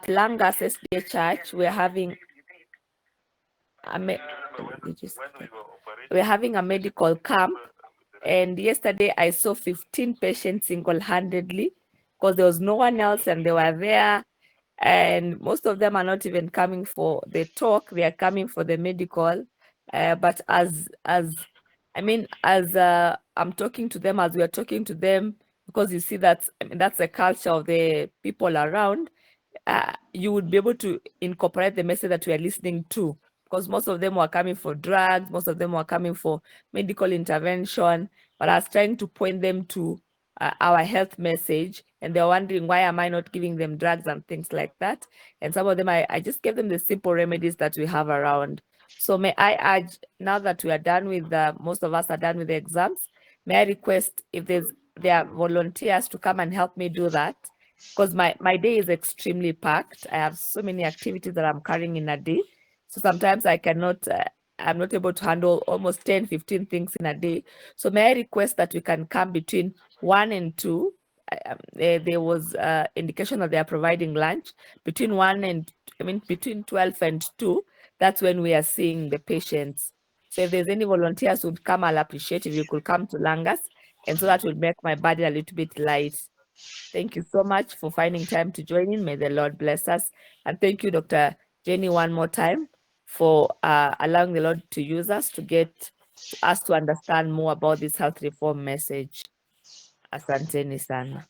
Langas SDA Church, we're having a medical camp, and yesterday I saw 15 patients single-handedly because there was no one else, and they were there. And most of them are not even coming for the talk; they are coming for the medical. But as I'm talking to them, as we are talking to them, because you see that's the culture of the people around. You would be able to incorporate the message that we are listening to, because most of them were coming for drugs, most of them were coming for medical intervention. But I was trying to point them to our health message, and they're wondering, why am I not giving them drugs and things like that? And some of them, I just gave them the simple remedies that we have around. So may I urge, now that we are done with most of us are done with the exams, may I request if there are volunteers to come and help me do that? Because my day is extremely packed. I have so many activities that I'm carrying in a day. So sometimes I cannot, I'm not able to handle almost 10, 15 things in a day. So may I request that we can come between 1 and 2. There was indication that they are providing lunch between 12 and 2. That's when we are seeing the patients. So if there's any volunteers who would come, I'll appreciate if you could come to Langas, and so that will make my body a little bit light. Thank you so much for finding time to join in. May the Lord bless us. And thank you, Dr. Janie, one more time for allowing the Lord to use us to get us to understand more about this health reform message. Asanteni sana.